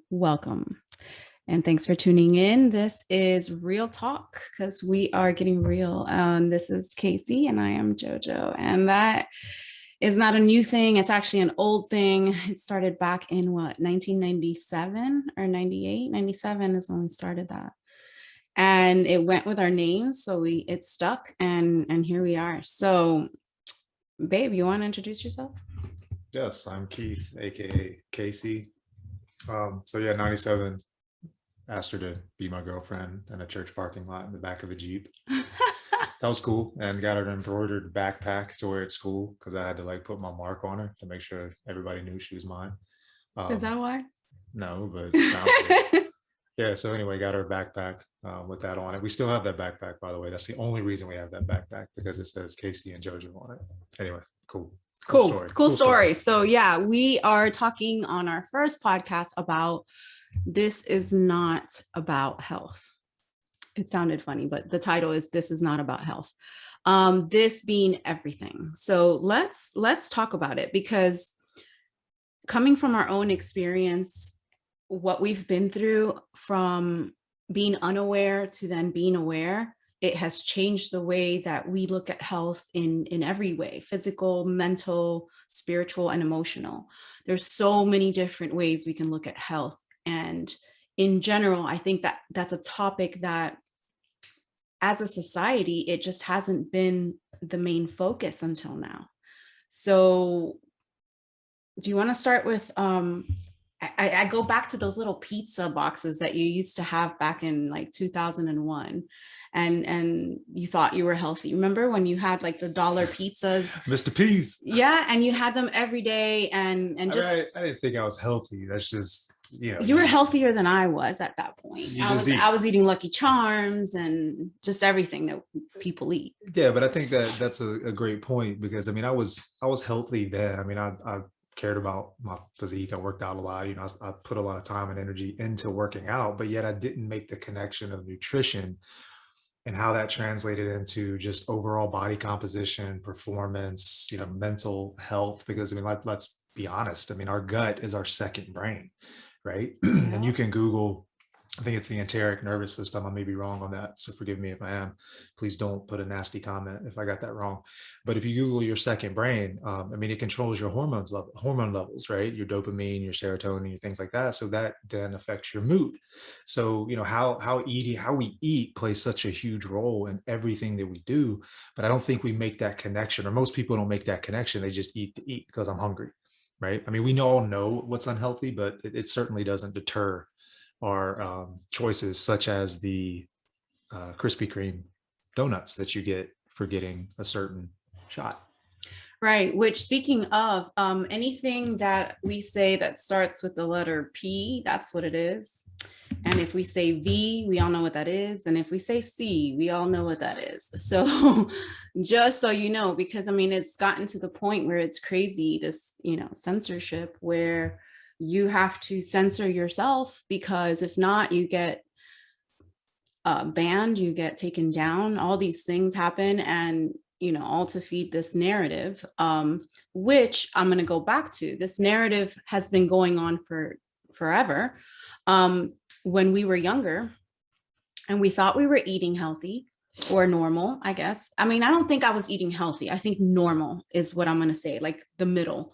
welcome. And thanks for tuning in. This is Real Talk because we are getting real. This is Casey and I am JoJo. And that is not a new thing. It's actually an old thing. It started back in 1997 or 98? 97 is when we started that. And it went with our names. So it stuck and here we are. So, babe, you want to introduce yourself? Yes, I'm Keith, aka Casey. 97 asked her to be my girlfriend in a church parking lot in the back of a Jeep. That was cool, and got her an embroidered backpack to wear at school because I had to put my mark on her to make sure everybody knew she was mine. Is that why? No, but it sounds good. Yeah, so anyway, got her a backpack with that on it. We still have that backpack, by the way. That's the only reason we have that backpack, because it says KC&JOJO on it. Anyway, cool. Cool story. So yeah, we are talking on our first podcast about this is not about health. It sounded funny, but the title is This is Not About Health. This being everything. So let's talk about it, because coming from our own experience, what we've been through from being unaware to then being aware, it has changed the way that we look at health in every way: physical, mental, spiritual, and emotional. There's so many different ways we can look at health. And in general, I think that that's a topic that as a society, it just hasn't been the main focus until now. So do you want to start with, I go back to those little pizza boxes that you used to have back in 2001. And you thought you were healthy. Remember when you had the dollar pizzas? Mr. P's. Yeah, and you had them every day and just I didn't think I was healthy. That's just, you were healthier than I was at that point. I was eating Lucky Charms and just everything that people eat. Yeah, but I think that's a great point, because I was healthy then. I cared about my physique. I worked out a lot. I put a lot of time and energy into working out, but yet I didn't make the connection of nutrition and how that translated into just overall body composition, performance, mental health. Because let's be honest. Our gut is our second brain, right? Yeah. And you can Google, I think it's the enteric nervous system. I may be wrong on that, so forgive me if I am. Please don't put a nasty comment if I got that wrong. But if you Google your second brain, it controls your hormone levels, right? Your dopamine, your serotonin, your things like that. So that then affects your mood. So how we eat plays such a huge role in everything that we do. But I don't think we make that connection, or most people don't make that connection. They just eat to eat because I'm hungry, right? We all know what's unhealthy, but it certainly doesn't deter our choices, such as the Krispy Kreme donuts that you get for getting a certain shot. Right. Which, speaking of, anything that we say that starts with the letter P, that's what it is. And if we say V, we all know what that is. And if we say C, we all know what that is. So just so you know, because it's gotten to the point where it's crazy, this, censorship, where you have to censor yourself, because if not, you get banned, you get taken down. All these things happen, and all to feed this narrative, which I'm going to go back to. This narrative has been going on for forever. When we were younger and we thought we were eating healthy or normal, I guess. I don't think I was eating healthy. I think normal is what I'm going to say, like the middle.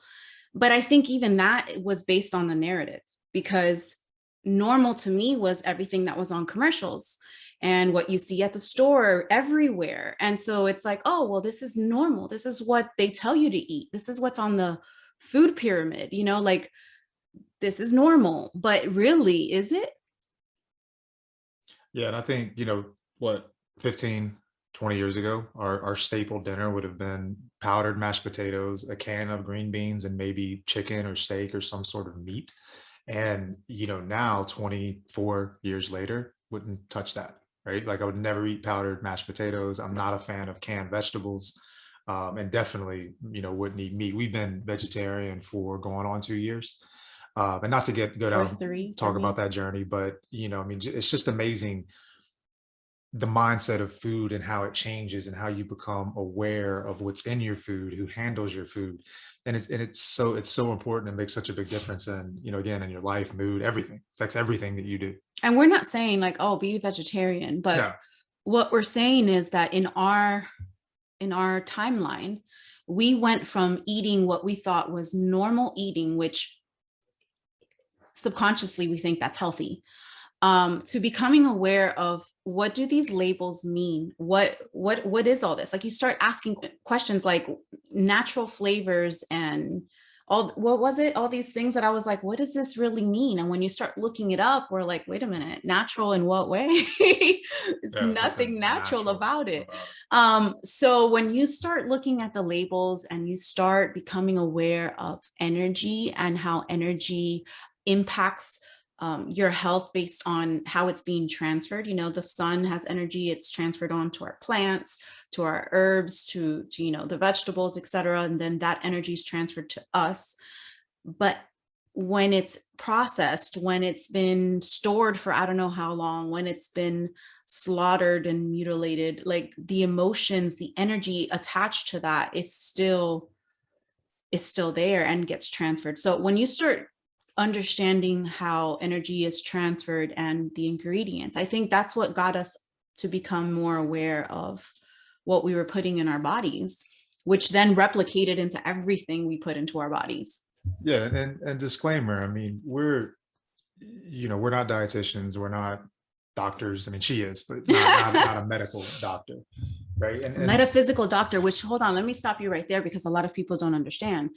But I think even that was based on the narrative, because normal to me was everything that was on commercials and what you see at the store everywhere. And so it's like, oh, well, this is normal. This is what they tell you to eat. This is what's on the food pyramid, this is normal. But really, is it? Yeah, and I think, 15, 20 years ago, our staple dinner would have been powdered mashed potatoes, a can of green beans, and maybe chicken or steak or some sort of meat. And, now 24 years later, wouldn't touch that, right? I would never eat powdered mashed potatoes. I'm not a fan of canned vegetables, and definitely, wouldn't eat meat. We've been vegetarian for going on 2 years. And not to go down, talk about that journey, but, it's just amazing the mindset of food and how it changes and how you become aware of what's in your food, who handles your food. And it's so important and makes such a big difference in, again, in your life, mood, everything affects everything that you do. And we're not saying like, oh, be vegetarian, but No. what we're saying is that in our timeline, we went from eating what we thought was normal eating, which subconsciously we think that's healthy, to becoming aware of what do these labels mean? What is all this? Like you start asking questions like natural flavors and what was it? All these things that I was like, what does this really mean? And when you start looking it up, we're like, wait a minute, natural in what way? It's nothing natural about it. So when you start looking at the labels and you start becoming aware of energy and how energy impacts your health based on how it's being transferred. The sun has energy, it's transferred on to our plants, to our herbs, to the vegetables, etc. And then that energy is transferred to us. But when it's processed, when it's been stored for I don't know how long, when it's been slaughtered and mutilated, like the emotions, the energy attached to that is still there and gets transferred. So when you start understanding how energy is transferred and the ingredients, I think that's what got us to become more aware of what we were putting in our bodies, which then replicated into everything we put into our bodies. Yeah, and disclaimer, I mean, we're not dietitians, we're not doctors. I mean, she is, but not a medical doctor, right? And metaphysical doctor, which, hold on, let me stop you right there, because a lot of people don't understand.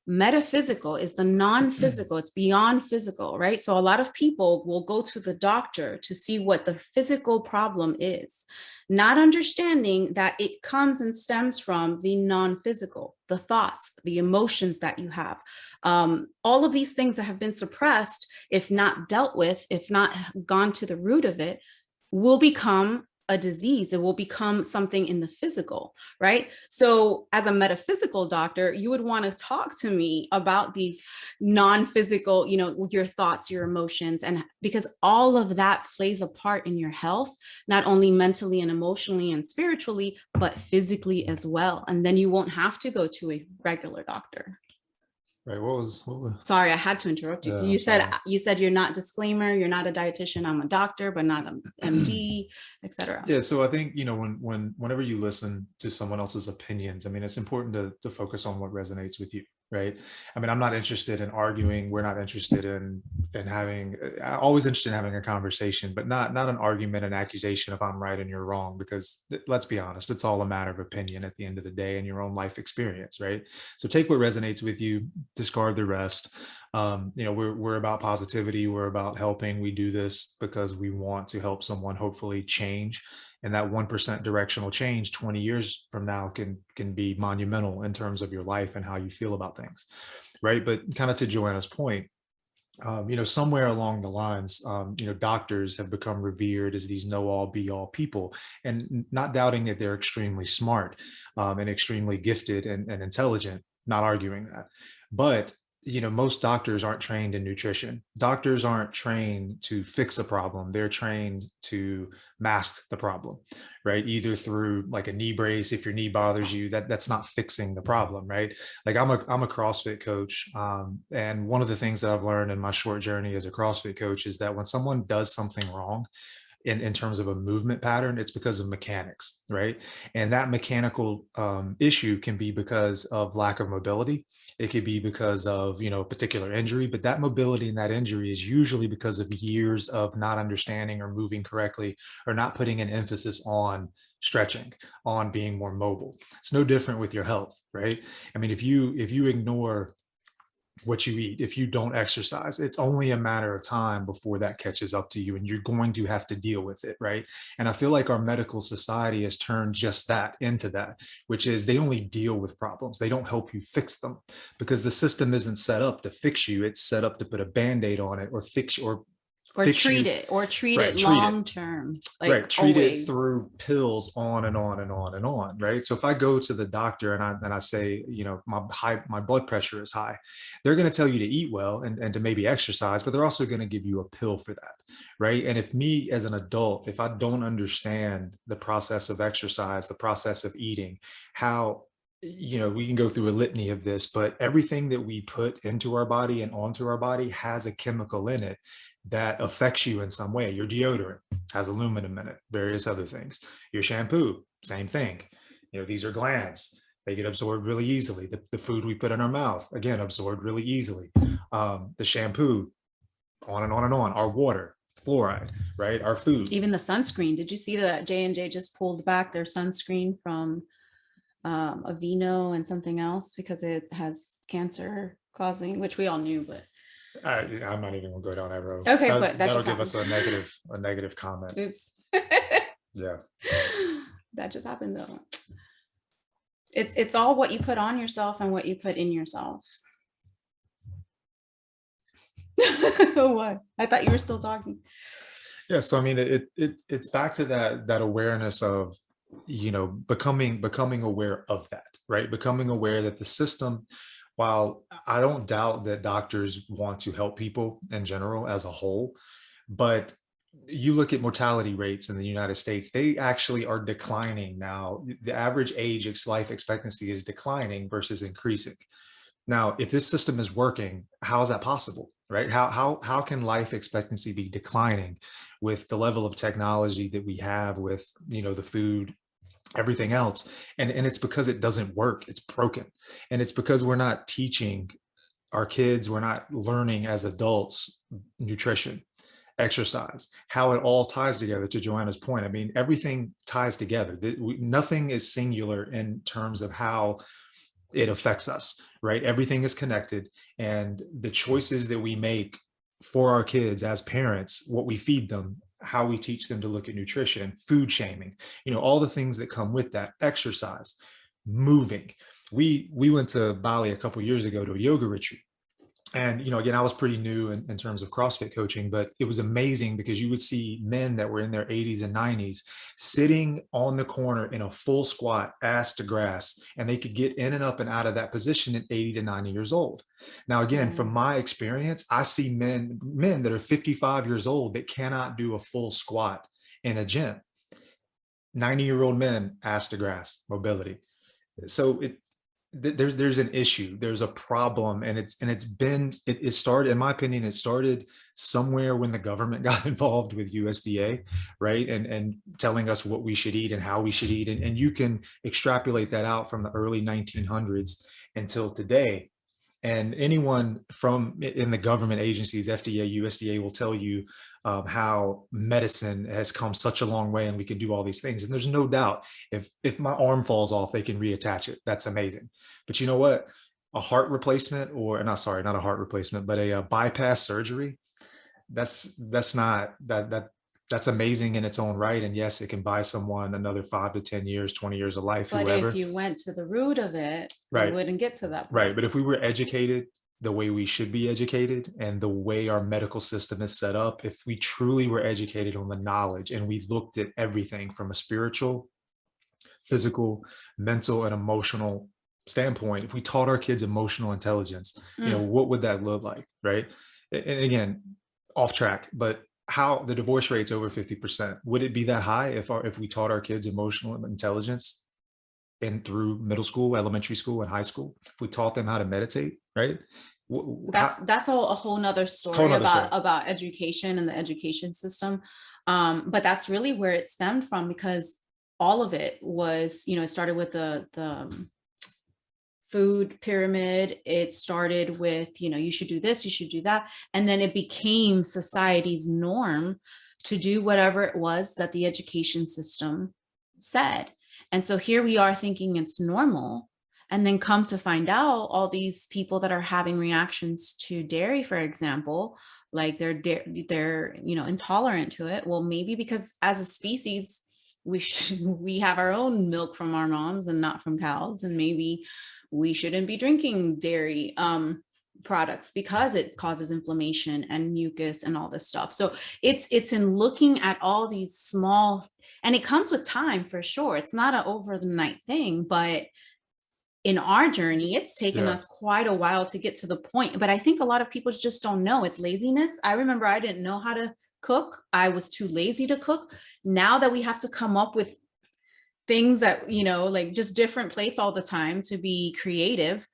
Metaphysical is the non-physical, it's beyond physical, right? So a lot of people will go to the doctor to see what the physical problem is, not understanding that it comes and stems from the non-physical, the thoughts, the emotions that you have. All of these things that have been suppressed, if not dealt with, if not gone to the root of it, will become a disease. It will become something in the physical, right? So as a metaphysical doctor, you would want to talk to me about these non-physical, your thoughts, your emotions, and because all of that plays a part in your health, not only mentally and emotionally and spiritually, but physically as well. And then you won't have to go to a regular doctor. Right. What was sorry, I had to interrupt you. You said you're not disclaimer, you're not a dietitian, I'm a doctor, but not an MD, etc. Yeah. So I think, whenever you listen to someone else's opinions, I mean, it's important to focus on what resonates with you. Right. I mean, I'm not interested in arguing. We're not interested in having, always interested in having a conversation, but not an argument, an accusation if I'm right and you're wrong, because let's be honest, it's all a matter of opinion at the end of the day and your own life experience. Right. So take what resonates with you, discard the rest. We're about positivity. We're about helping. We do this because we want to help someone hopefully change. And that 1% directional change 20 years from now can be monumental in terms of your life and how you feel about things. Right. But kind of to Joanna's point, somewhere along the lines, doctors have become revered as these know-all, be-all people, and not doubting that they're extremely smart and extremely gifted and intelligent, not arguing that. But most doctors aren't trained in nutrition. Doctors aren't trained to fix a problem. They're trained to mask the problem, right? Either through like a knee brace, if your knee bothers you, that's not fixing the problem, right? Like I'm a CrossFit coach. And one of the things that I've learned in my short journey as a CrossFit coach is that when someone does something wrong, in terms of a movement pattern, it's because of mechanics, right? And that mechanical issue can be because of lack of mobility. It could be because of, a particular injury, but that mobility and that injury is usually because of years of not understanding or moving correctly or not putting an emphasis on stretching, on being more mobile. It's no different with your health, right? I mean, if you ignore what you eat, if you don't exercise, it's only a matter of time before that catches up to you and you're going to have to deal with it, right? And I feel like our medical society has turned just that into that, which is they only deal with problems. They don't help you fix them because the system isn't set up to fix you. It's set up to put a Band-Aid on it or fix or Or fix you, treat right? it Treat it. long term, Right. like Treat it always. through pills on and on and on and on. Right. So if I go to the doctor and I say, my blood pressure is high, they're going to tell you to eat well and to maybe exercise, but they're also going to give you a pill for that. Right. And if me as an adult, if I don't understand the process of exercise, the process of eating, how, we can go through a litany of this, but everything that we put into our body and onto our body has a chemical in it that affects you in some way. Your deodorant has aluminum in it, various other things. Your shampoo, same thing. These are glands. They get absorbed really easily. The food we put in our mouth, again, absorbed really easily. The shampoo, on and on and on. Our water, fluoride, right? Our food. Even the sunscreen. Did you see that J&J just pulled back their sunscreen from Aveeno and something else because it has cancer causing, which we all knew, but I'm not even gonna go down that road. okay, but that that'll just give happened. us a negative comment. Oops. Yeah. That just happened though. It's all what you put on yourself and what you put in yourself. What? I thought you were still talking. Yeah. So I mean, it's back to that awareness of, becoming aware of that, right? Becoming aware that the system, while I don't doubt that doctors want to help people in general as a whole, but you look at mortality rates in the United States, they actually are declining now. The average life expectancy is declining versus increasing. Now, if this system is working, how is that possible, right? How can life expectancy be declining with the level of technology that we have, with the food, everything else? And it's because it doesn't work. It's broken. And it's because we're not teaching our kids, we're not learning as adults nutrition, exercise, how it all ties together. To Joanna's point, I mean, everything ties together. Nothing is singular in terms of how it affects us, right? Everything is connected, and the choices that we make for our kids as parents, what we feed them, how we teach them to look at nutrition, food shaming, all the things that come with that, exercise, moving. We went to Bali a couple of years ago to a yoga retreat. And again, I was pretty new in terms of CrossFit coaching, but it was amazing because you would see men that were in their 80s and 90s sitting on the corner in a full squat, ass to grass, and they could get in and up and out of that position at 80 to 90 years old. Now, again, from my experience, I see men that are 55 years old that cannot do a full squat in a gym. 90-year-old men, ass to grass, mobility. So there's an issue, there's a problem, and it started, in my opinion, it started somewhere when the government got involved with USDA, right? And telling us what we should eat and how we should eat. And you can extrapolate that out from the early 1900s until today. And anyone from in the government agencies, FDA, USDA, will tell you how medicine has come such a long way and we can do all these things. And there's no doubt, if my arm falls off, they can reattach it. That's amazing. But you know what? A heart replacement, or not a heart replacement, but a bypass surgery, that's amazing in its own right. And yes, it can buy someone another 5 to 10 years, 20 years of life, But whoever. if you went to the root of it, right, they wouldn't get to that point. Right. But if we were educated the way we should be educated, and the way our medical system is set up, if we truly were educated on the knowledge and we looked at everything from a spiritual, physical, mental, and emotional standpoint, if we taught our kids emotional intelligence, what would that look like? Right. And again, off track, but how the divorce rate's over 50%. Would it be that high if we taught our kids emotional intelligence and through middle school, elementary school, and high school? If we taught them how to meditate, right? That's a whole nother story about education and the education system. But that's really where it stemmed from, because all of it was, it started with the food pyramid. It started with, you should do this, you should do that. And then it became society's norm to do whatever it was that the education system said. And so here we are thinking it's normal. And then come to find out, all these people that are having reactions to dairy, for example, like they're intolerant to it. Well, maybe because as a species, we have our own milk from our moms and not from cows, and maybe we shouldn't be drinking dairy. products because it causes inflammation and mucus and all this stuff. So it's in looking at all these small, and it comes with time for sure. It's not an overnight thing, but in our journey, it's taken us quite a while to get to the point. But I think a lot of people just don't know. It's laziness. I remember I didn't know how to cook. I was too lazy to cook. Now that we have to come up with things that, you know, like just different plates all the time to be creative,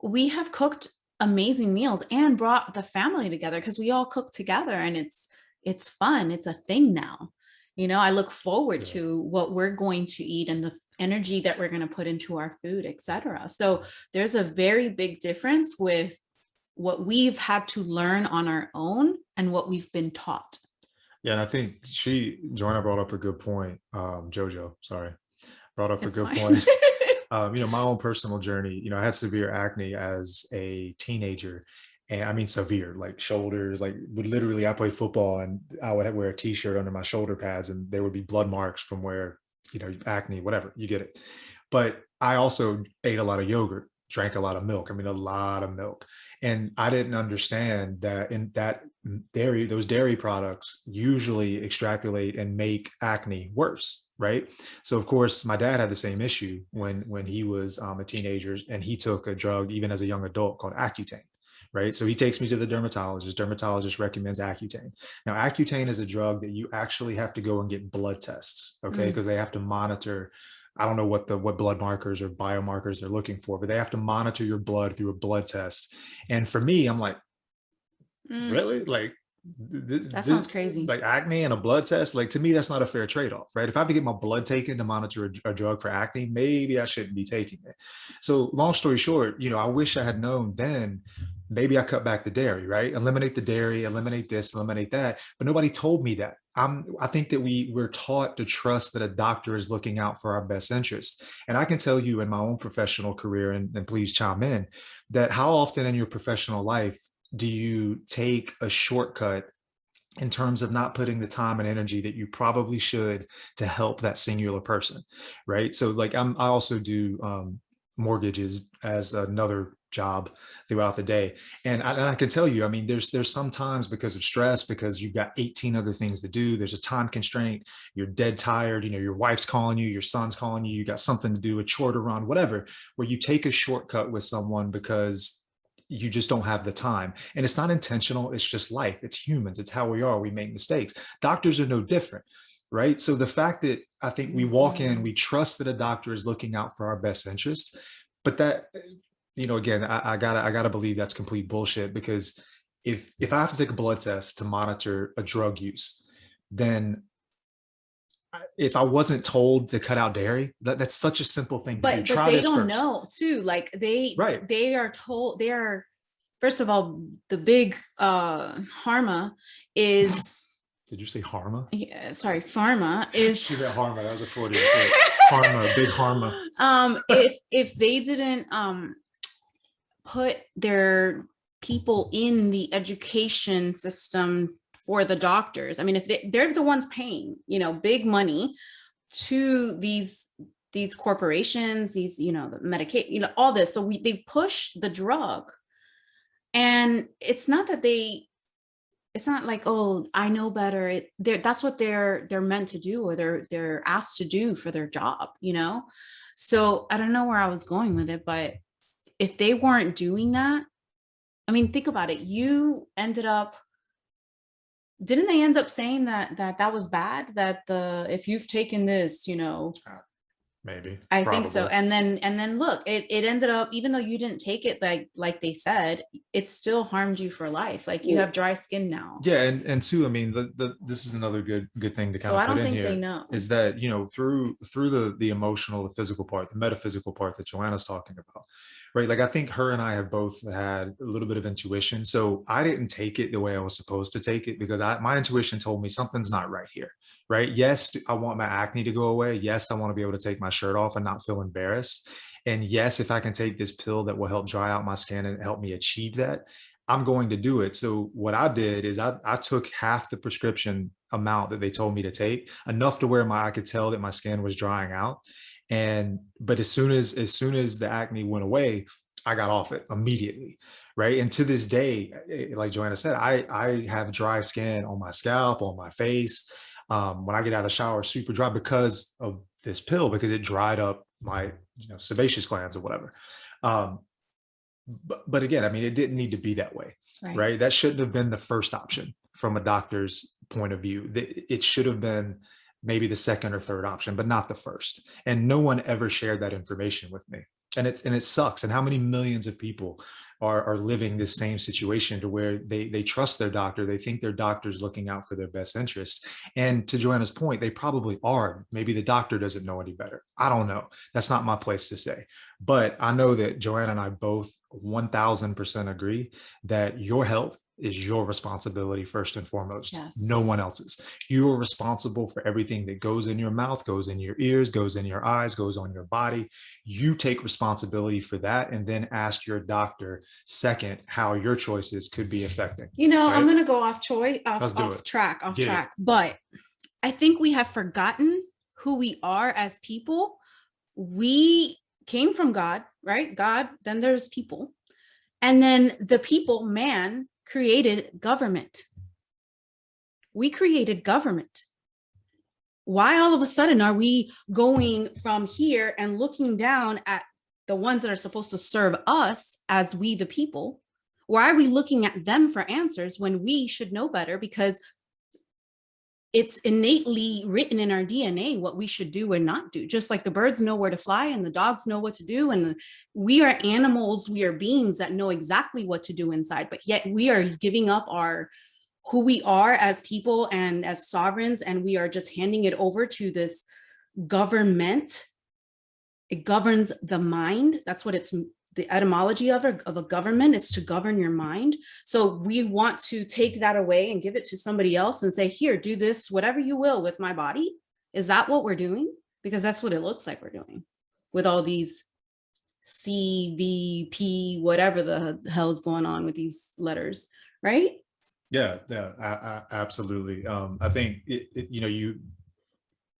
we have cooked amazing meals and brought the family together because we all cook together, and it's fun. It's a thing now. You know, I look forward to what we're going to eat and the energy that we're going to put into our food, etc. So there's a very big difference with what we've had to learn on our own and what we've been taught. Yeah, and I think Joanna brought up a good point. JoJo, sorry, brought up a good point. You know, my own personal journey, you know, I had severe acne as a teenager. And I mean, severe, like shoulders, like literally I played football and I would wear a t-shirt under my shoulder pads and there would be blood marks from where, you know, acne, whatever, you get it. But I also ate a lot of yogurt, drank a lot of milk. I mean, a lot of milk. And I didn't understand that in that dairy, those dairy products usually extrapolate and make acne worse. Right. So of course, my dad had the same issue when he was a teenager, and he took a drug even as a young adult called Accutane. Right. So he takes me to the dermatologist. Dermatologist recommends Accutane. Now, Accutane is a drug that you actually have to go and get blood tests. Okay. Because they have to monitor. I don't know what blood markers or biomarkers they're looking for, but they have to monitor your blood through a blood test. And for me, I'm like, really? Like, that sounds crazy. Like acne and a blood test, like to me, that's not a fair trade-off, right? If I have to get my blood taken to monitor a drug for acne, maybe I shouldn't be taking it. So long story short, you know, I wish I had known then. Maybe I cut back the dairy, right? Eliminate the dairy, eliminate this, eliminate that. But nobody told me that. I think that we're taught to trust that a doctor is looking out for our best interest. And I can tell you in my own professional career, and please chime in, that how often in your professional life do you take a shortcut in terms of not putting the time and energy that you probably should to help that singular person, right? So like I also do mortgages as another job throughout the day. And I can tell you, I mean, there's sometimes because of stress, because you've got 18 other things to do, there's a time constraint, you're dead tired, you know, your wife's calling you, your son's calling you, you got something to do, a chore to run, whatever, where you take a shortcut with someone because you just don't have the time. And it's not intentional. It's just life. It's humans. It's how we are. We make mistakes. Doctors are no different, right? So the fact that I think we walk in, we trust that a doctor is looking out for our best interest, but that, you know, again, I gotta believe that's complete bullshit, because if I have to take a blood test to monitor a drug use, then if I wasn't told to cut out dairy, that's such a simple thing to do. But they don't know too. Like they are told, they are, first of all, the big pharma is. Did you say Harma? Yeah, sorry, pharma is. She said Harma. That was a 40. Harma, big Harma. If they didn't put their people in the education system for the doctors, I mean, if they're the ones paying, you know, big money to these corporations, these, you know, the Medicaid, you know, all this. So they push the drug, and it's not that it's not like, oh, I know better. That's what they're meant to do, or they're asked to do for their job, you know? So I don't know where I was going with it, but if they weren't doing that, I mean, think about it. Didn't they end up saying that was bad? That if you've taken this, you know, maybe I think so. And then look, it ended up, even though you didn't take it like they said, it still harmed you for life. Like you have dry skin now. Yeah, and two, I mean, this is another good thing to kind of put in here. So I don't think they know is that, you know, through the emotional, the physical part, the metaphysical part that Joanna's talking about, right? Like I think her and I have both had a little bit of intuition. So I didn't take it the way I was supposed to take it, because my intuition told me something's not right here. Right. Yes, I want my acne to go away. Yes, I want to be able to take my shirt off and not feel embarrassed. And yes, if I can take this pill that will help dry out my skin and help me achieve that, I'm going to do it. So what I did is I took half the prescription amount that they told me to take, enough to where I could tell that my skin was drying out. But as soon as the acne went away, I got off it immediately. Right. And to this day, like Joanna said, I have dry skin on my scalp, on my face. When I get out of the shower, super dry because of this pill, because it dried up my, sebaceous glands or whatever. Um, but again, I mean, it didn't need to be that way, Right. right? That shouldn't have been the first option from a doctor's point of view. It should have been maybe the second or third option, but not the first. And no one ever shared that information with me. And it sucks. And how many millions of people are living this same situation to where they trust their doctor, they think their doctor's looking out for their best interest. And to Joanna's point, they probably are. Maybe the doctor doesn't know any better. I don't know. That's not my place to say. But I know that Joanna and I both 1000% agree that your health is your responsibility first and foremost. Yes. No one else's. You are responsible for everything that goes in your mouth, goes in your ears, goes in your eyes, goes on your body. You take responsibility for that, and then ask your doctor second how your choices could be affecting. Right? I'm going to go off track, but I think we have forgotten who we are as people. We came from God, right? God, then there's people. And then the people, man, created government. We created government. Why all of a sudden are we going from here and looking down at the ones that are supposed to serve us as we the people? Why are we looking at them for answers when we should know better? Because it's innately written in our DNA what we should do and not do. Just like the birds know where to fly and the dogs know what to do. And we are animals, we are beings that know exactly what to do inside, but yet we are giving up who we are as people and as sovereigns. And we are just handing it over to this government. It governs the mind. That's what it's, the etymology of a government is to govern your mind. So we want to take that away and give it to somebody else and say, here, do this, whatever you will with my body. Is that what we're doing? Because that's what it looks like we're doing with all these CVP, whatever the hell is going on with these letters, right? Yeah, absolutely. I think,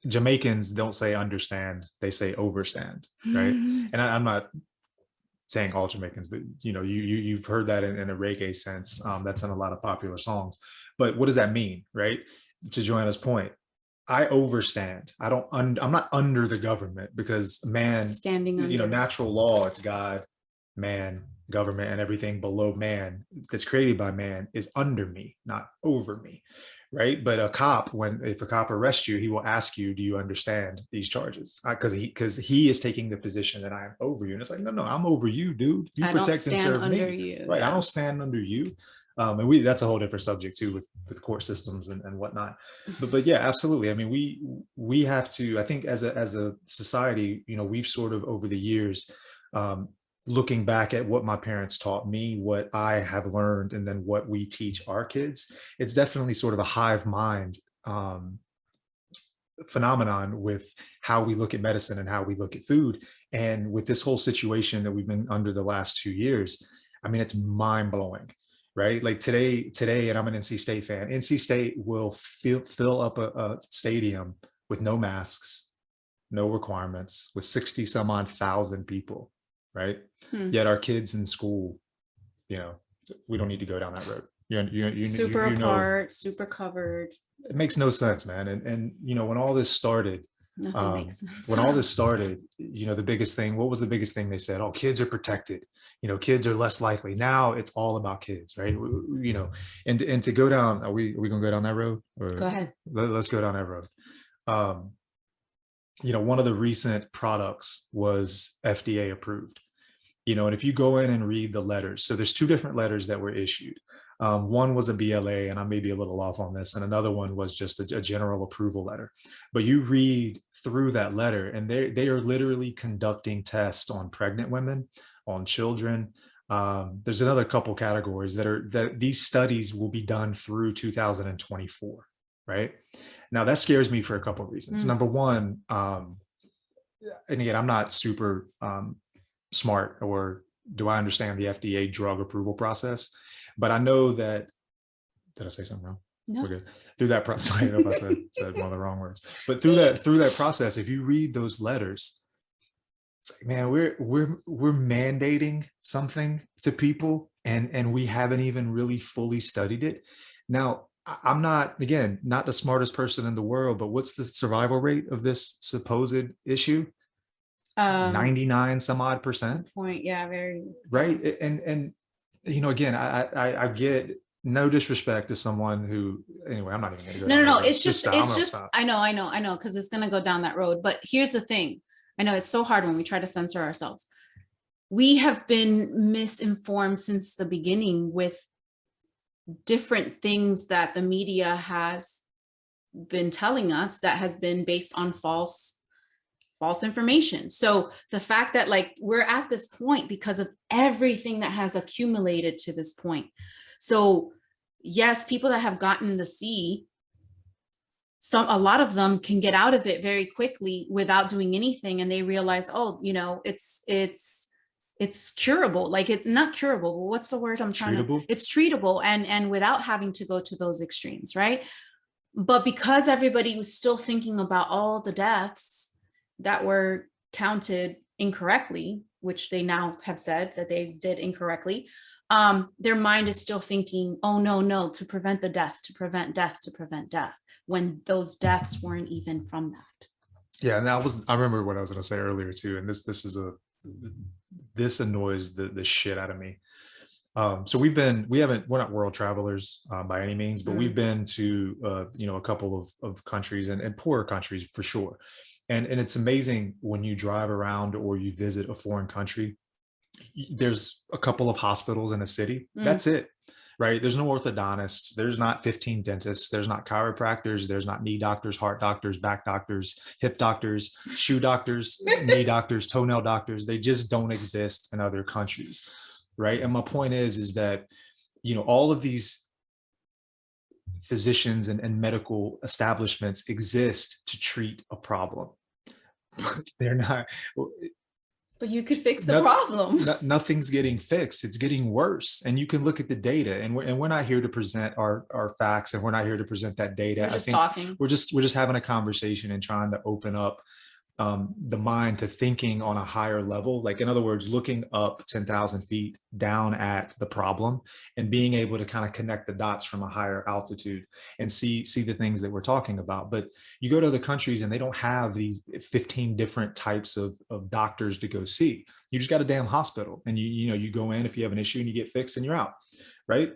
Jamaicans don't say understand, they say overstand, right? And I'm not saying all Jamaicans, but you've heard that in a reggae sense. That's in a lot of popular songs. But what does that mean, right? To Joanna's point, I overstand. I'm not under the government, because man, standing under, natural law, it's God, man, government, and everything below man that's created by man is under me, not over me. Right. But if a cop arrests you, he will ask you, do you understand these charges? Because he is taking the position that I am over you. And it's like, no, I'm over you, dude. You protect and serve me. You. Right. Yeah. I don't stand under you. And that's a whole different subject too, with court systems and whatnot. But yeah, absolutely. I mean, we have to, I think as a society, we've sort of over the years, looking back at what my parents taught me, what I have learned, and then what we teach our kids, it's definitely sort of a hive mind phenomenon with how we look at medicine and how we look at food. And with this whole situation that we've been under the last 2 years, I mean, it's mind blowing, right? Like today, and I'm an NC State fan, NC State will fill up a stadium with no masks, no requirements, with 60 some odd thousand people. Right. Yet our kids in school, we don't need to go down that road. Super apart, super covered. It makes no sense, man. And when all this started, nothing makes sense. When all this started, the biggest thing, what was the biggest thing they said? Oh, kids are protected. Kids are less likely. Now it's all about kids, right? And to go down, are we going to go down that road? Or go ahead. Let's go down that road. One of the recent products was FDA approved, and if you go in and read the letters, so there's 2 different letters that were issued. One was a BLA, and I may be a little off on this, and another one was just a general approval letter. But you read through that letter, and they are literally conducting tests on pregnant women, on children. There's another couple categories that these studies will be done through 2024. Right. Now that scares me for a couple of reasons. Number one, and again, I'm not super smart, or do I understand the FDA drug approval process, but I know that, did I say something wrong? No. We're good. Through that process, I don't know if I said one of the wrong words, but through that process, if you read those letters, It's like, man, we're mandating something to people, and we haven't even really fully studied it. Now, I'm not, again, not the smartest person in the world, but what's the survival rate of this supposed issue? 99 some odd percent. Point. Yeah, very. Right. And again, I get, no disrespect to someone who, anyway, I'm not even gonna go down No. that road. It's just, stop. I'm gonna stop. I know, because it's gonna go down that road. But here's the thing. I know it's so hard when we try to censor ourselves. We have been misinformed since the beginning with different things that the media has been telling us that has been based on false information. So the fact that like we're at this point because of everything that has accumulated to this point. So yes, people that have gotten the C, a lot of them can get out of it very quickly without doing anything, and they realize, oh, it's curable. Like, it's not curable, but what's the word I'm trying Treatable. to, it's treatable, and without having to go to those extremes, right? But because everybody was still thinking about all the deaths that were counted incorrectly, which they now have said that they did incorrectly, their mind is still thinking, oh no, to prevent the death, to prevent death, when those deaths weren't even from that. Yeah, and I remember what I was going to say earlier too, and this annoys the shit out of me. So we're not world travelers by any means, but we've been to a couple of countries, and poorer countries for sure. And it's amazing when you drive around or you visit a foreign country, there's a couple of hospitals in a city. That's it, right? There's no orthodontist. There's not 15 dentists. There's not chiropractors. There's not knee doctors, heart doctors, back doctors, hip doctors, shoe doctors, knee doctors, toenail doctors. They just don't exist in other countries, right? And my point is that, all of these physicians and medical establishments exist to treat a problem. They're not. But you could fix the problem. Nothing's getting fixed. It's getting worse. And you can look at the data, and we're not here to present our facts, and we're not here to present that data. We're just talking. We're just having a conversation and trying to open up the mind to thinking on a higher level. Like, in other words, looking up 10,000 feet down at the problem and being able to kind of connect the dots from a higher altitude and see the things that we're talking about. But you go to other countries and they don't have these 15 different types of doctors to go see. You just got a damn hospital, and you go in if you have an issue and you get fixed and you're out, right?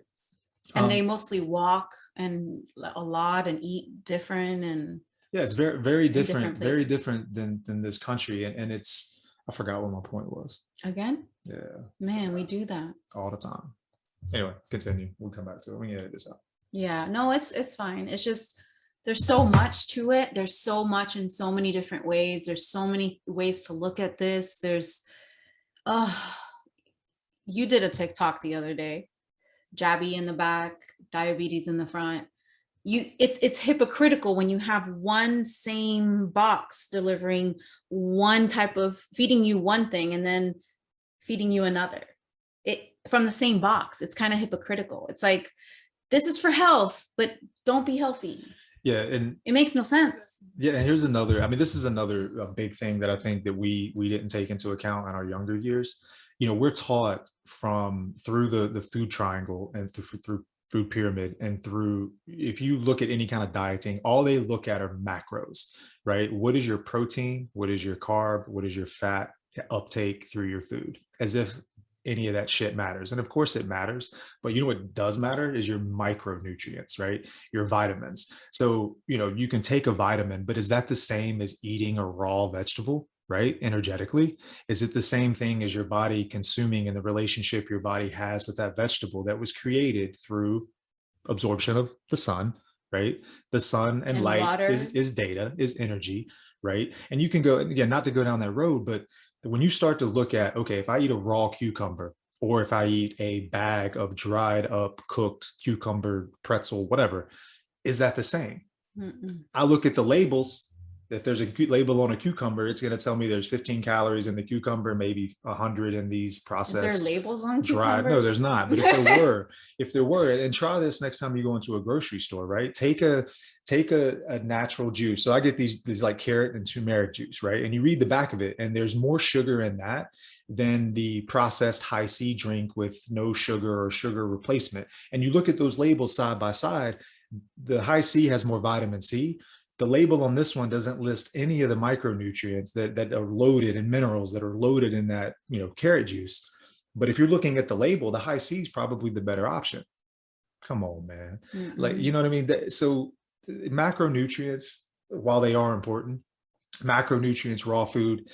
And they mostly walk and a lot and eat different, and yeah, it's very, very different, very different than this country. And it's, I forgot what my point was. Again? Yeah. Man, we do that all the time. Anyway, continue. We'll come back to it. We can edit this out. Yeah, no, it's fine. It's just, there's so much to it. There's so much in so many different ways. There's so many ways to look at this. You did a TikTok the other day. Jabby in the back, diabetes in the front. It's hypocritical when you have one same box delivering one type of, feeding you one thing and then feeding you another, from the same box. It's kind of hypocritical. It's like, this is for health, but don't be healthy. Yeah, and it makes no sense. Yeah, and here's another, this is another big thing that I think that we didn't take into account in our younger years. We're taught through the food triangle and through food pyramid, and if you look at any kind of dieting, all they look at are macros, right? What is your protein? What is your carb? What is your fat uptake through your food? As if any of that shit matters. And of course it matters, but what does matter is your micronutrients, right? Your vitamins. So, you can take a vitamin, but is that the same as eating a raw vegetable? Right? Energetically, is it the same thing as your body consuming and the relationship your body has with that vegetable that was created through absorption of the sun, right? The sun and light is data, is energy, right? And you can go, again, not to go down that road, but when you start to look at, okay, if I eat a raw cucumber, or if I eat a bag of dried up, cooked cucumber, pretzel, whatever, is that the same? I look at the labels. If there's a label on a cucumber, it's going to tell me there's 15 calories in the cucumber, maybe 100 in these processed. Is there labels on dried? No, there's not. But if there were, and try this next time you go into a grocery store, right? Take a natural juice. So I get these like carrot and turmeric juice, right? And you read the back of it, and there's more sugar in that than the processed high C drink with no sugar or sugar replacement. And you look at those labels side by side, the high C has more vitamin C. The label on this one doesn't list any of the micronutrients that are loaded, and minerals that are loaded in that, carrot juice. But if you're looking at the label, the high C is probably the better option. Come on, man. Like, you know what I mean? So macronutrients, while they are important, macronutrients, raw food,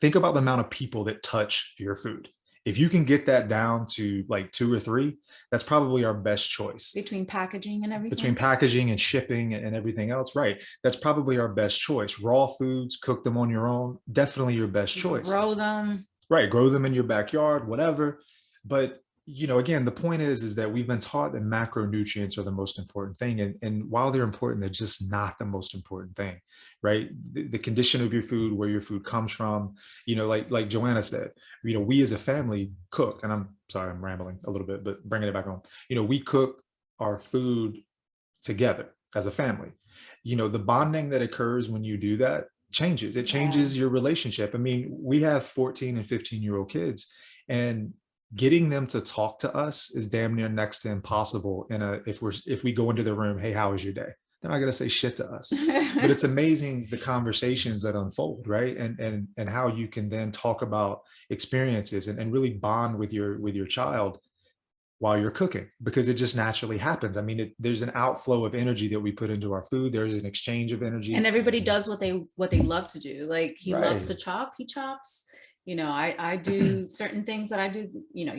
think about the amount of people that touch your food. If you can get that down to like 2 or 3, that's probably our best choice. Between packaging and everything? Between packaging and shipping and everything else, right? That's probably our best choice. Raw foods, cook them on your own, definitely your best choice. Grow them. Right, grow them in your backyard, whatever. But, again, the point is that we've been taught that macronutrients are the most important thing. And while they're important, they're just not the most important thing, right? The condition of your food, where your food comes from, like Joanna said, we as a family cook, and I'm sorry, I'm rambling a little bit, but bringing it back home, we cook our food together as a family. The bonding that occurs when you do that changes. It changes your relationship. I mean, we have 14 and 15-year-old kids, and getting them to talk to us is damn near next to impossible. If we go into the room, hey, how was your day? They're not going to say shit to us. But it's amazing the conversations that unfold, right? And how you can then talk about experiences and really bond with your child while you're cooking, because it just naturally happens. I mean, there's an outflow of energy that we put into our food. There's an exchange of energy, and everybody does what they love to do. Like he loves to chop, he chops. I do certain things that I do.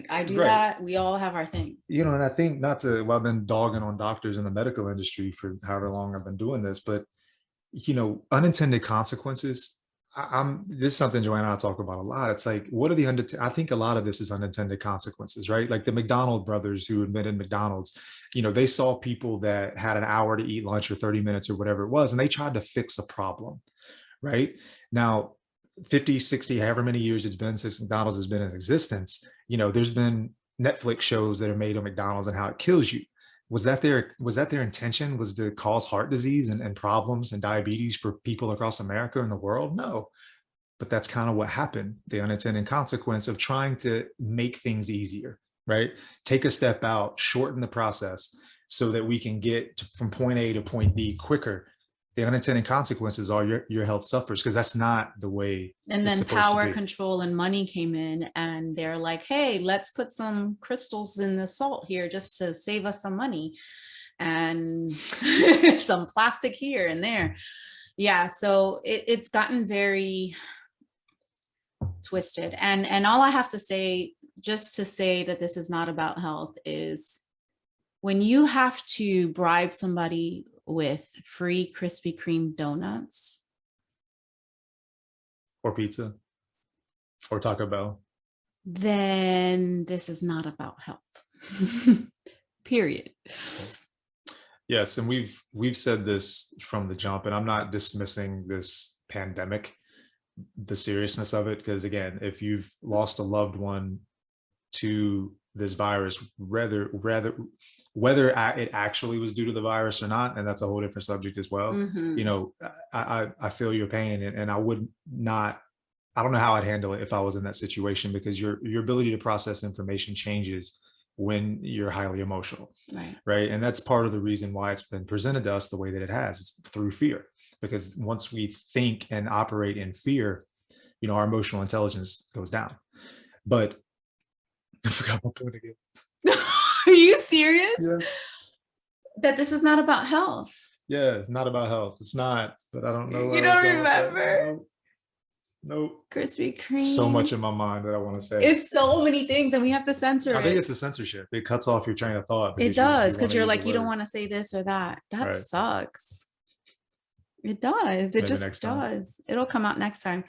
I do that. We all have our thing. And I think I've been dogging on doctors in the medical industry for however long I've been doing this, but unintended consequences. This is something Joanna and I talk about a lot. It's like, what are I think a lot of this is unintended consequences, right? Like the McDonald brothers who invented McDonald's, they saw people that had an hour to eat lunch or 30 minutes or whatever it was, and they tried to fix a problem, right? Now, 50, 60, however many years it's been since McDonald's has been in existence, there's been Netflix shows that are made on McDonald's and how it kills you. Was that their intention? Was to cause heart disease and problems and diabetes for people across America and the world? No. But that's kind of what happened. The unintended consequence of trying to make things easier, right? Take a step out, shorten the process so that we can get from point A to point B quicker. The unintended consequences are your health suffers, because that's not the way. And then power, control, and money came in, and they're like, hey, let's put some crystals in the salt here just to save us some money, and some plastic here and there. Yeah. So it's gotten very twisted. And all I have to say, just to say that this is not about health, is when you have to bribe somebody with free Krispy Kreme donuts or pizza or Taco Bell, then this is not about health. Period. Yes, and we've said this from the jump, and I'm not dismissing this pandemic, the seriousness of it, because again, if you've lost a loved one to this virus, whether it actually was due to the virus or not, and that's a whole different subject as well. I feel your pain, and I don't know how I'd handle it if I was in that situation, because your ability to process information changes when you're highly emotional, right? And that's part of the reason why it's been presented to us the way that it has. It's through fear, because once we think and operate in fear, our emotional intelligence goes down. But I forgot my point again. Are you serious? Yeah. That this is not about health. Yeah, not about health. It's not, but I don't know. You don't remember? Nope. Krispy Kreme. So much in my mind that I want to say. It's so many things, and we have to censor it. I think it's the censorship. It cuts off your train of thought. It does, because you're like, you don't want to say this or that. That sucks. It does. It just does. It'll come out next time.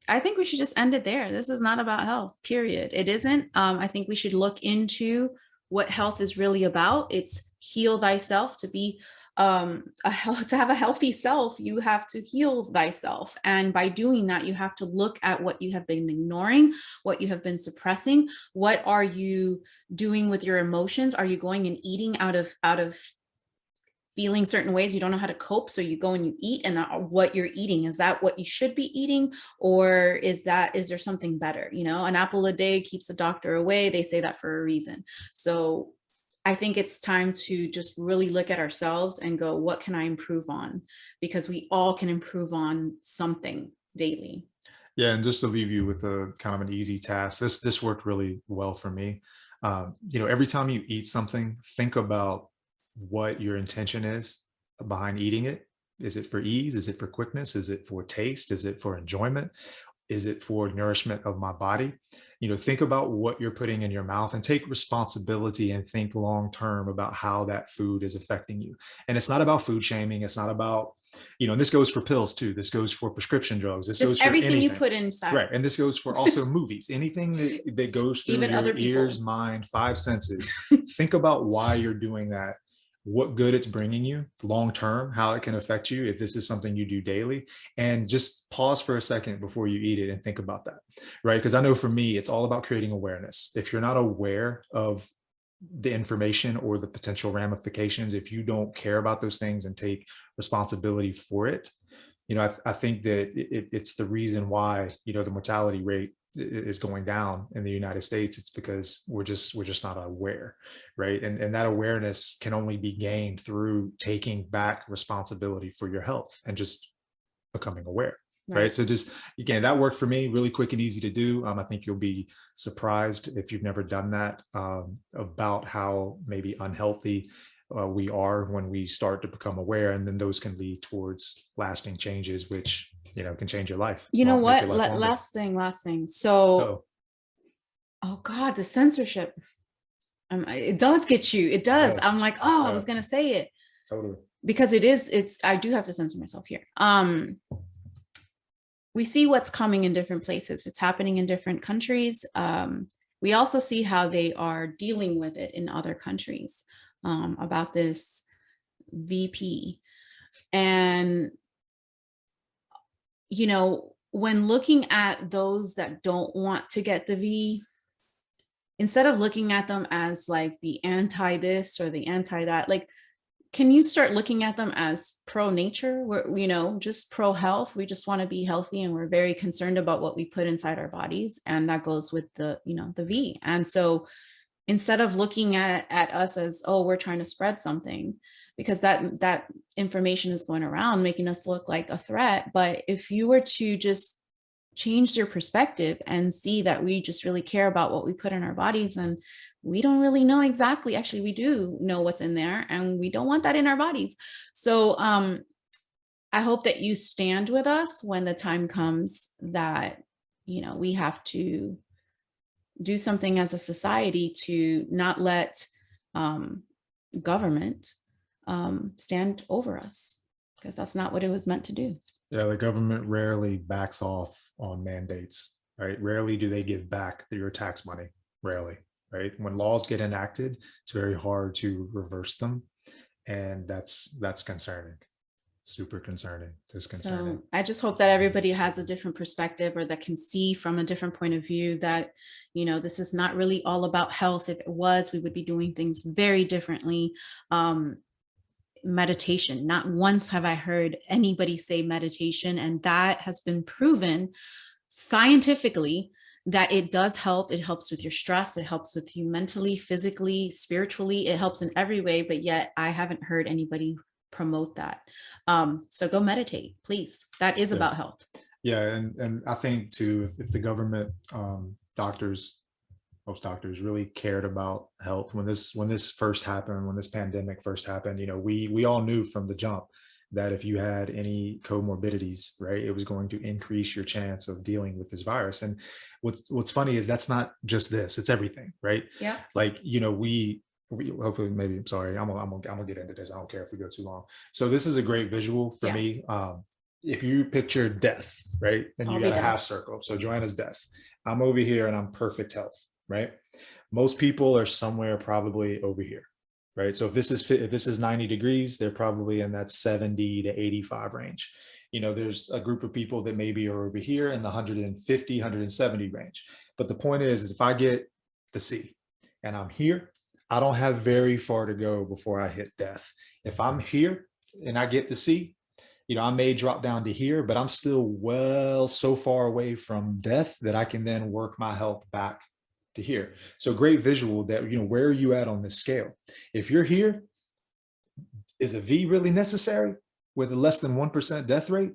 I think we should just end it there. This is not about health, period. It isn't. I think we should look into what health is really about. It's heal thyself, to be to have a healthy self, you have to heal thyself. And by doing that, you have to look at what you have been ignoring, what you have been suppressing. What are you doing with your emotions? Are you going and eating out of feeling certain ways, you don't know how to cope, so you go and you eat, and what you're eating, is that what you should be eating, or is there something better? An apple a day keeps a doctor away, they say that for a reason. So I think it's time to just really look at ourselves and go, what can I improve on? Because we all can improve on something daily. Yeah, and just to leave you with a kind of an easy task, this worked really well for me. Every time you eat something, think about what your intention is behind eating it. Is it for ease? Is it for quickness? Is it for taste? Is it for enjoyment? Is it for nourishment of my body? Think about what you're putting in your mouth and take responsibility and think long term about how that food is affecting you. And it's not about food shaming. It's not about, and this goes for pills too. This goes for prescription drugs. This Just goes for everything anything. you put inside. Right. And this goes for also movies, anything that goes through Even your other people. ears, mind, five senses. Think about why you're doing that, what good it's bringing you long term, how it can affect you if this is something you do daily, and just pause for a second before you eat it and think about that, right? Because I know for me, it's all about creating awareness. If you're not aware of the information or the potential ramifications, if you don't care about those things and take responsibility for it, I think that it's the reason why, the mortality rate is going down in the United States. It's because we're just not aware, right? And that awareness can only be gained through taking back responsibility for your health and just becoming aware. Right. So just, again, that worked for me, really quick and easy to do. I think you'll be surprised if you've never done that, about how maybe unhealthy we are when we start to become aware. And then those can lead towards lasting changes, which, can change your life. What? Last thing. So, oh God, the censorship. It does get you. It does. I'm like, I was going to say it. Totally. Because I do have to censor myself here. We see what's coming in different places. It's happening in different countries. We also see how they are dealing with it in other countries, about this VP. And, when looking at those that don't want to get the V, instead of looking at them as like the anti this or the anti that, like, can you start looking at them as pro nature? We're, just pro health. We just want to be healthy, and we're very concerned about what we put inside our bodies. And that goes with the V. And so instead of looking at us as, oh, we're trying to spread something, because that information is going around making us look like a threat. But if you were to just change your perspective and see that we just really care about what we put in our bodies, and we don't really know exactly, actually we do know what's in there, and we don't want that in our bodies. So I hope that you stand with us when the time comes that we have to do something as a society to not let government stand over us, because that's not what it was meant to do. Yeah, the government rarely backs off on mandates, right? Rarely do they give back your tax money. Rarely, right? When laws get enacted, it's very hard to reverse them, and that's concerning. Super concerning. Disconcerting. So I just hope that everybody has a different perspective, or that can see from a different point of view that, this is not really all about health. If it was, we would be doing things very differently. Meditation. Not once have I heard anybody say meditation, and that has been proven scientifically that it does help. It helps with your stress. It helps with you mentally, physically, spiritually. It helps in every way, but yet I haven't heard anybody promote that. So go meditate, please. That is about health. Yeah. And I think too, if the government, most doctors really cared about health when this first happened, when this pandemic first happened, we all knew from the jump that if you had any comorbidities, right, it was going to increase your chance of dealing with this virus. And what's funny is that's not just this, it's everything, right? Yeah. Like, we hopefully, maybe, I'm sorry, I'm gonna get into this. I don't care if we go too long. So this is a great visual for me. If you picture death, right, and you got a half circle. So Joanna's death. I'm over here and I'm perfect health, right? Most people are somewhere probably over here, right? So if this is 90 degrees, they're probably in that 70 to 85 range. There's a group of people that maybe are over here in the 150, 170 range. But the point is if I get the C and I'm here, I don't have very far to go before I hit death. If I'm here and I get the C, I may drop down to here, but I'm still so far away from death that I can then work my health back to here. So great visual that, where are you at on this scale? If you're here, is a V really necessary with a less than 1% death rate?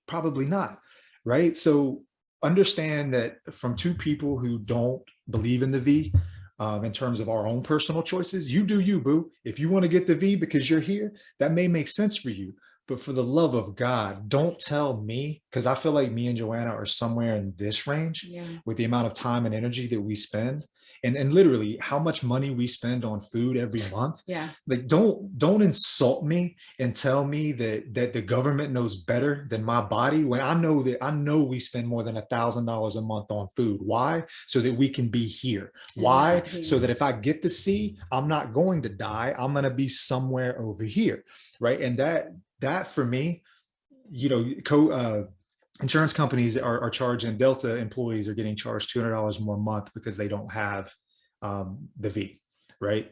Probably not, right? So understand that from two people who don't believe in the V, in terms of our own personal choices, you do you, boo. If you want to get the V because you're here, that may make sense for you. But for the love of God, don't tell me, because I feel like me and Joanna are somewhere in this range with the amount of time and energy that we spend, and literally how much money we spend on food every month. Yeah. Like, don't insult me and tell me that the government knows better than my body when I know we spend more than $1,000 a month on food. Why? So that we can be here. Why? So that if I get the C, I'm not going to die. I'm going to be somewhere over here, right? And that for me, insurance companies are charging, Delta employees are getting charged $200 more a month because they don't have the V, right?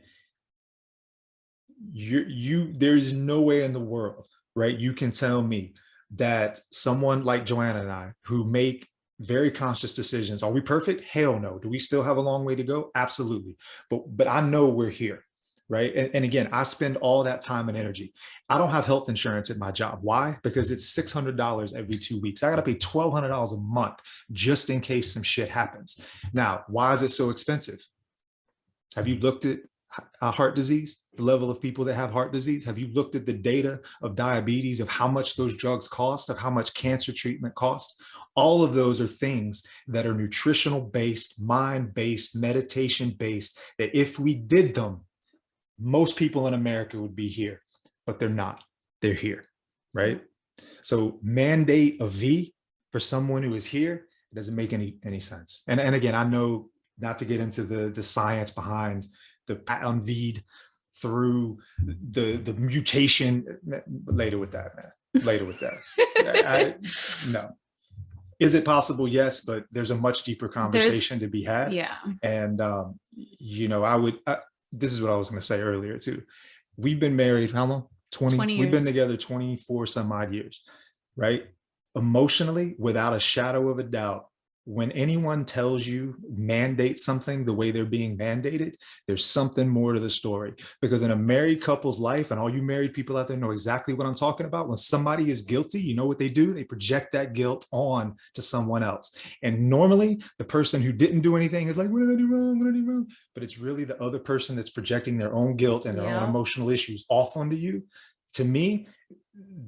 There's no way in the world, right? You can tell me that someone like Joanna and I, who make very conscious decisions, are we perfect? Hell no. Do we still have a long way to go? Absolutely. But I know we're here. Right. And again, I spend all that time and energy. I don't have health insurance at my job. Why? Because it's $600 every 2 weeks. I got to pay $1,200 a month just in case some shit happens. Now, why is it so expensive? Have you looked at heart disease, the level of people that have heart disease? Have you looked at the data of diabetes, of how much those drugs cost, of how much cancer treatment costs? All of those are things that are nutritional based, mind based, meditation based, that if we did them, most people in America would be here, but they're not. They're here, right? So mandate a V for someone who is here, it doesn't make any sense. And again, I know not to get into the science behind the unV'd through the mutation. Later with that, man. Later with that. No. Is it possible? Yes, but there's a much deeper conversation to be had. Yeah. And this is what I was going to say earlier too. We've been married how long? 20 years. We've been together 24 some odd years, right? Emotionally, without a shadow of a doubt, when anyone tells you mandate something the way they're being mandated, there's something more to the story. Because in a married couple's life, and all you married people out there know exactly what I'm talking about, when somebody is guilty, you know what they do? They project that guilt on to someone else. And normally the person who didn't do anything is like, what did I do wrong? What did I do wrong? But it's really the other person that's projecting their own guilt and their own emotional issues off onto you. To me,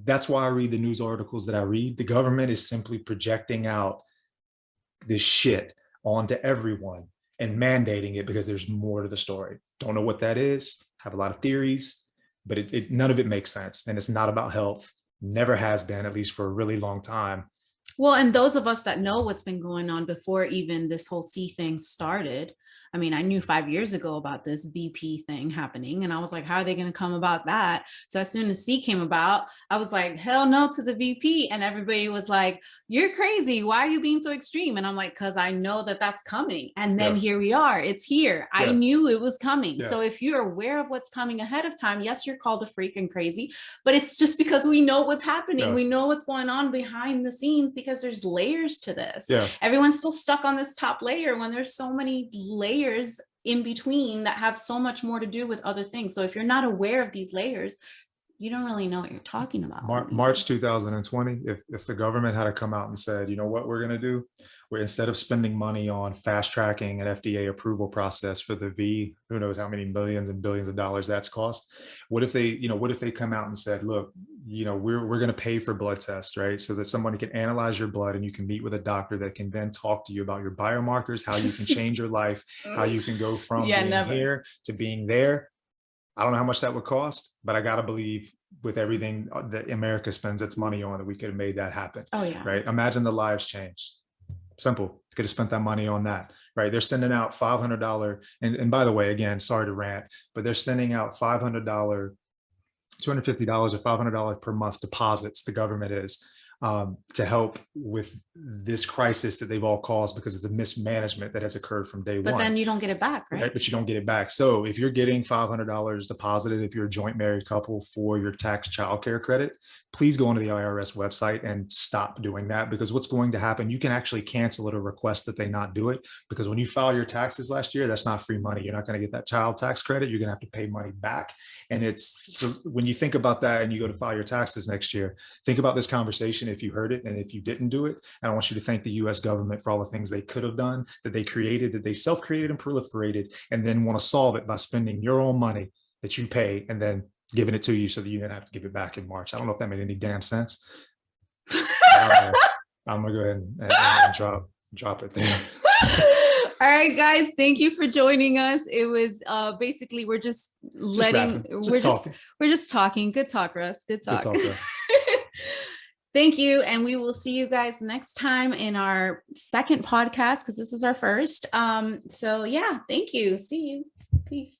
that's why I read the news articles that I read. The government is simply projecting out this shit onto everyone and mandating it because there's more to the story. Don't know what that is. Have a lot of theories, but none of it makes sense. And it's not about health. Never has been, at least for a really long time. Well, and those of us that know what's been going on before even this whole C thing started. I mean, I knew 5 years ago about this BP thing happening, and I was like, how are they going to come about that? So as soon as C came about, I was like, hell no to the VP. And everybody was like, you're crazy. Why are you being so extreme? And I'm like, because I know that that's coming. And then here we are. It's here. I knew it was coming. So if you're aware of what's coming ahead of time, yes, you're called a freak and crazy, but it's just because we know what's happening. We know what's going on behind the scenes, because there's layers to this. Everyone's still stuck on this top layer when there's so many layers in between that have so much more to do with other things. So if you're not aware of these layers, you don't really know what you're talking about. March 2020, if the government had to come out and said, you know what we're going to do? We're, instead of spending money on fast tracking an FDA approval process for the V, who knows how many millions and billions of dollars that's cost. What if they come out and said, look, we're going to pay for blood tests, right? So that somebody can analyze your blood and you can meet with a doctor that can then talk to you about your biomarkers, how you can change your life, how you can go from being here to being there. I don't know how much that would cost, but I got to believe with everything that America spends its money on, that we could have made that happen. Oh yeah. Right. Imagine the lives changed. Simple. Could have spent that money on that. right? They're sending out $500. And by the way, again, sorry to rant, but they're sending out $500, $250 or $500 per month deposits, the government is, to help with this crisis that they've all caused because of the mismanagement that has occurred from day one. But then you don't get it back, right? But you don't get it back. So if you're getting $500 deposited, if you're a joint married couple for your tax childcare credit, please go onto the IRS website and stop doing that, because what's going to happen, you can actually cancel it or request that they not do it, because when you file your taxes last year, that's not free money. You're not going to get that child tax credit. You're going to have to pay money back. And it's, so when you think about that and you go to file your taxes next year, think about this conversation if you heard it and if you didn't do it. And I want you to thank the US government for all the things they could have done, that they created, that they self-created and proliferated, and then want to solve it by spending your own money that you pay and then giving it to you so that you then have to give it back in March. I don't know if that made any damn sense. I'm gonna go ahead and drop it there. All right, guys, thank you for joining us. It was basically we're just talking. Good talk, Russ. Good talk. Thank you. And we will see you guys next time in our second podcast, because this is our first. So yeah, thank you. See you. Peace.